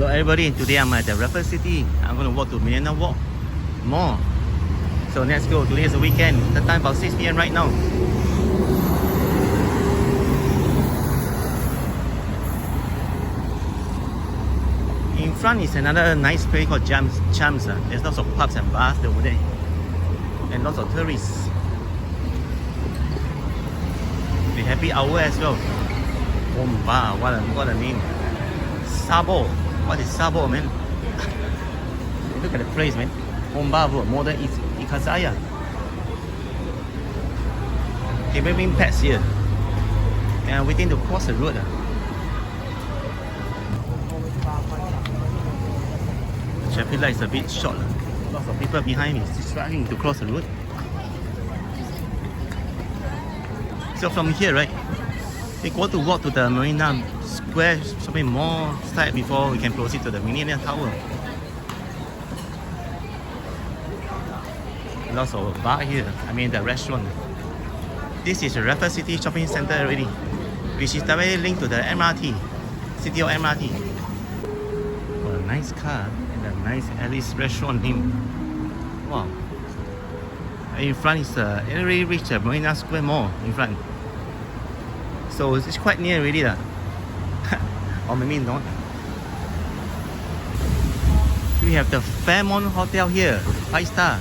Hello everybody, today I'm at the Raffles City. I'm going to walk to Millenia Walk Mall. So let's go. Today is the weekend. The time about 6 p.m. right now. In front is another nice place called Champs. There's lots of pubs and bars over there. And lots of tourists. The happy hour as well. Home bar, what a name. Sabo. What is Sabo, man? Look at the place, man. Home bar, modern Ikazaya. They bring pets here. And I'm waiting to cross the road. Traffic light is a bit short. Lots of people behind me struggling to cross the road. So from here, right, we go to walk to the Marina Square shopping mall side before we can proceed to the Millenia Tower. Lots of bar here, the restaurant. This is the Raffles City Shopping Center already, which is directly linked to the MRT, City of MRT. Oh, a nice car and a nice Alice restaurant name. Wow. In front is already reached the Marina Square Mall in front. So it's quite near already. Or maybe not. We have the Fairmont Hotel here, 5-star.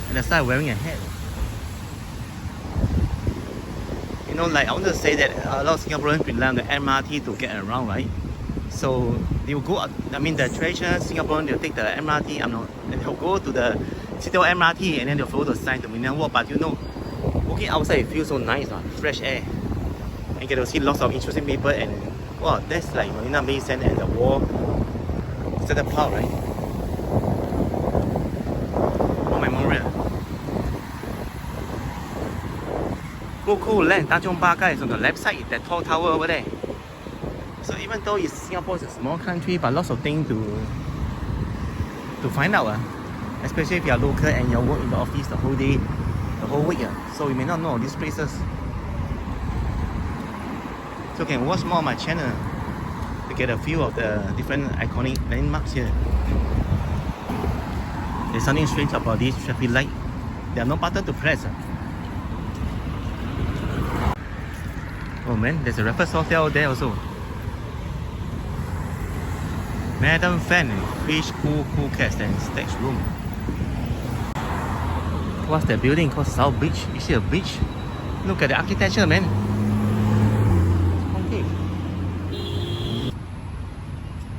And the side wearing a hat. I want to say that a lot of Singaporeans rely on the MRT to get around, right? So they will go, the traditional Singaporean, they'll take the MRT, they'll go to the City of MRT and then they'll follow the sign to Millenia Walk. But walking outside, it feels so nice, fresh air. And you get to see lots of interesting people, and wow, that's like Marina Bay Sands and the wall set up proud, right? War Memorial. Cool land, Tanjong Pagar is on the left side, that tall tower over there. So even though Singapore is a small country, but lots of things to find out. Especially if you are local and you work in the office the whole day, the whole week. So you may not know these places. So you can watch more of my channel to get a feel of the different iconic landmarks here. There's something strange about this traffic light. There are no button to press. Oh man, there's a Raffles Hotel there also. Madam Fan, Fish, Cool Cast and Stage Room. What's that building called South Beach? You see a beach? Look at the architecture, man. Okay.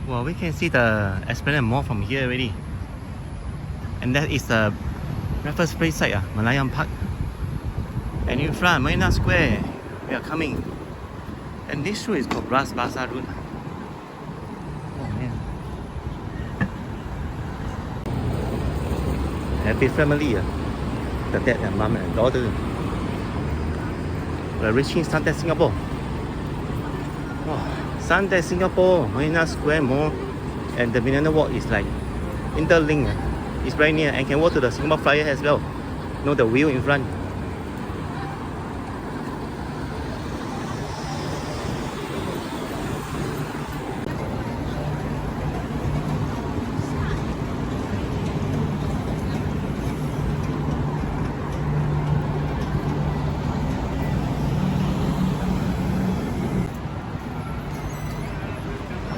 Well, we can see the Esplanade Mall from here already. And that is the Raffles Place side, Malayan Park. And in front, Marina Square, we are coming. And this road is called Bras Basah Road. Oh man. Happy family. The dad and mom and daughter. We're reaching Suntec Singapore. Wow. Suntec Singapore, Marina Square Mall, and the Millenia Walk is like interlinked. It's right near and can walk to the Singapore Flyer as well. The wheel in front.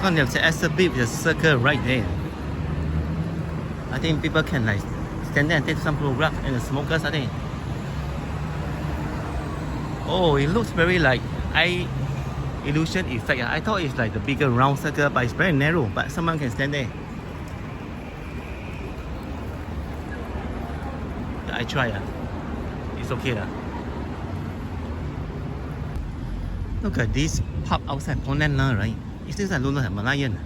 And there's an exhibit with a circle right there. I think people can stand there and take some photographs, and the smokers are there. Oh, it looks very eye illusion effect. I thought it's like the bigger round circle, but it's very narrow, but someone can stand there. I try. It's okay. Look at this pub outside Ponenda, right? It seems like Malayan.